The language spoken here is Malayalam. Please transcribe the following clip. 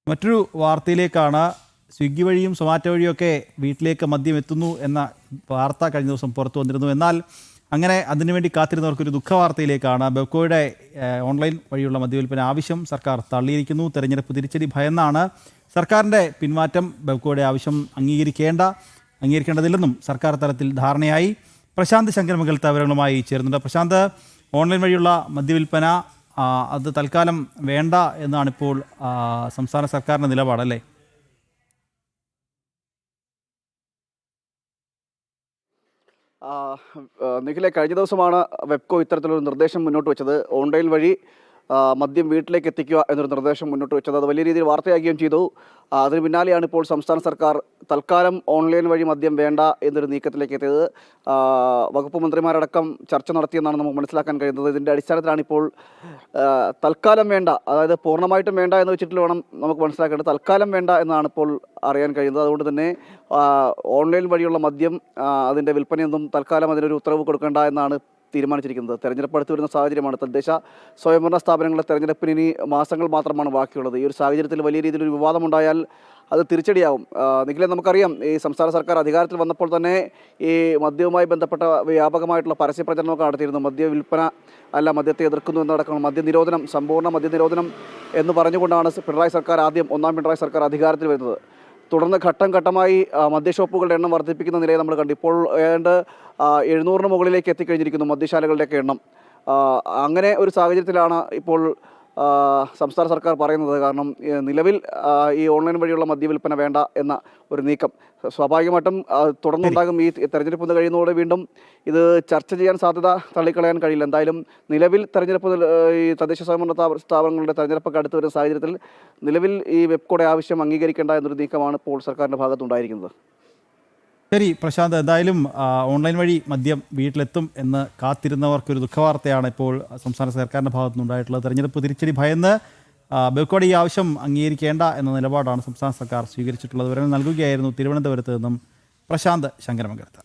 മറ്റൊരു വാർത്തയിലേക്കാണ്. സ്വിഗ്ഗി വഴിയും സൊമാറ്റോ വഴിയൊക്കെ വീട്ടിലേക്ക് മദ്യം എത്തുന്നു എന്ന വാർത്ത കഴിഞ്ഞ ദിവസം പുറത്തു വന്നിരുന്നു. എന്നാൽ അങ്ങനെ അതിനുവേണ്ടി കാത്തിരുന്നവർക്കൊരു ദുഃഖവാർത്തയിലേക്കാണ്. ബെവ്കോയുടെ ഓൺലൈൻ വഴിയുള്ള മദ്യവിൽപ്പന ആവശ്യം സർക്കാർ തള്ളിയിരിക്കുന്നു. തെരഞ്ഞെടുപ്പ് തിരിച്ചടി ഭയന്നാണ് സർക്കാരിൻ്റെ പിന്മാറ്റം. ബെവ്കോയുടെ ആവശ്യം അംഗീകരിക്കേണ്ടതില്ലെന്നും സർക്കാർ തലത്തിൽ ധാരണയായി. പ്രശാന്ത് ശങ്കരമംഗലത്ത് വിവരങ്ങളുമായി ചേരുന്നുണ്ട്. പ്രശാന്ത്, ഓൺലൈൻ വഴിയുള്ള മദ്യവിൽപ്പന അത് തൽക്കാലം വേണ്ട എന്നാണിപ്പോൾ സംസ്ഥാന സർക്കാരിൻ്റെ നിലപാടല്ലേ? നിഖിലെ, കഴിഞ്ഞ ദിവസമാണ് വെബ്കോ ഇത്തരത്തിലൊരു നിർദ്ദേശം മുന്നോട്ട് വെച്ചത്. ഓൺലൈൻ വഴി മദ്യം വീട്ടിലേക്ക് എത്തിക്കുക എന്നൊരു നിർദ്ദേശം മുന്നോട്ട് വെച്ചത്. അത് വലിയ രീതിയിൽ വാർത്തയാക്കുകയും ചെയ്തു. അതിന് പിന്നാലെയാണ് ഇപ്പോൾ സംസ്ഥാന സർക്കാർ തൽക്കാലം ഓൺലൈൻ വഴി മദ്യം വേണ്ട എന്നൊരു നീക്കത്തിലേക്ക് എത്തിയത്. വകുപ്പ് മന്ത്രിമാരടക്കം ചർച്ച നടത്തിയെന്നാണ് നമുക്ക് മനസ്സിലാക്കാൻ കഴിയുന്നത്. ഇതിൻ്റെ അടിസ്ഥാനത്തിലാണ് ഇപ്പോൾ തൽക്കാലം വേണ്ട, അതായത് പൂർണ്ണമായിട്ടും വേണ്ട എന്ന് വെച്ചിട്ട് വേണം നമുക്ക് മനസ്സിലാക്കേണ്ടത്. തൽക്കാലം വേണ്ട എന്നാണ് ഇപ്പോൾ അറിയാൻ കഴിയുന്നത്. അതുകൊണ്ട് തന്നെ ഓൺലൈൻ വഴിയുള്ള മദ്യം അതിൻ്റെ വിൽപ്പനയൊന്നും തൽക്കാലം അതിനൊരു ഉത്തരവ് കൊടുക്കേണ്ട എന്നാണ് തീരുമാനിച്ചിരിക്കുന്നത്. തെരഞ്ഞെടുപ്പ് അടുത്ത് വരുന്ന സാഹചര്യമാണ്. തദ്ദേശ സ്വയംഭരണ സ്ഥാപനങ്ങളുടെ തെരഞ്ഞെടുപ്പിന് ഇനി മാസങ്ങൾ മാത്രമാണ് ബാക്കിയുള്ളത്. ഈ ഒരു സാഹചര്യത്തിൽ വലിയ രീതിയിലൊരു വിവാദമുണ്ടായാൽ അത് തിരിച്ചടിയാവും. നിഖിലെ, നമുക്കറിയാം, ഈ സംസ്ഥാന സർക്കാർ അധികാരത്തിൽ വന്നപ്പോൾ തന്നെ ഈ മദ്യവുമായി ബന്ധപ്പെട്ട വ്യാപകമായിട്ടുള്ള പരസ്യ പ്രചരണമൊക്കെ നടത്തിയിരുന്നു. മദ്യ വിൽപ്പന അല്ല, മദ്യത്തെ എതിർക്കുന്നു എന്നടക്കം മദ്യനിരോധനം, സമ്പൂർണ്ണ മദ്യനിരോധനം എന്ന് പറഞ്ഞുകൊണ്ടാണ് പിണറായി സർക്കാർ ഒന്നാം പിണറായി സർക്കാർ അധികാരത്തിൽ വരുന്നത്. തുടർന്ന് ഘട്ടം ഘട്ടമായി മദ്യഷോപ്പുകളുടെ എണ്ണം വർദ്ധിപ്പിക്കുന്ന നിലയെ നമ്മൾ കണ്ടു. ഇപ്പോൾ ഏതാണ്ട് 700-ന് മുകളിലേക്ക് എത്തിക്കഴിഞ്ഞിരിക്കുന്നു മദ്യശാലകളുടെയൊക്കെ എണ്ണം. അങ്ങനെ ഒരു സാഹചര്യത്തിലാണ് ഇപ്പോൾ സംസ്ഥാന സർക്കാർ പറയുന്നത്. കാരണം നിലവിൽ ഈ ഓൺലൈൻ വഴിയുള്ള മദ്യവിൽപ്പന വേണ്ട എന്ന ഒരു നീക്കം സ്വാഭാവികമായിട്ടും തുടർന്നുണ്ടാകും. ഈ തെരഞ്ഞെടുപ്പ് കഴിയുന്നതോടെ വീണ്ടും ഇത് ചർച്ച ചെയ്യാൻ സാധ്യത തള്ളിക്കളയാൻ കഴിയില്ല. എന്തായാലും നിലവിൽ തെരഞ്ഞെടുപ്പ്, ഈ തദ്ദേശ സ്വയംഭരണ സ്ഥാപനങ്ങളുടെ തെരഞ്ഞെടുപ്പൊക്കെ അടുത്ത് വരുന്ന സാഹചര്യത്തിൽ നിലവിൽ ഈ വെബ്കോയുടെ ആവശ്യം അംഗീകരിക്കേണ്ട എന്നൊരു നീക്കമാണ് ഇപ്പോൾ സർക്കാരിൻ്റെ ഭാഗത്തുണ്ടായിരിക്കുന്നത്. ശരി പ്രശാന്ത്, എന്തായാലും ഓൺലൈൻ വഴി മദ്യം വീട്ടിലെത്തും എന്ന് കാത്തിരുന്നവർക്കൊരു ദുഃഖവാർത്തയാണ് ഇപ്പോൾ സംസ്ഥാന സർക്കാരിൻ്റെ ഭാഗത്തുനിന്നുണ്ടായിട്ടുള്ളത്. തെരഞ്ഞെടുപ്പ് തിരിച്ചടി ഭയന്ന് ബെവ്കോയുടെ ഈ ആവശ്യം അംഗീകരിക്കേണ്ട എന്ന നിലപാടാണ് സംസ്ഥാന സർക്കാർ സ്വീകരിച്ചിട്ടുള്ളത്. വിവരങ്ങൾ നൽകുകയായിരുന്നു തിരുവനന്തപുരത്ത് നിന്നും പ്രശാന്ത് ശങ്കരമംഗലത്ത്.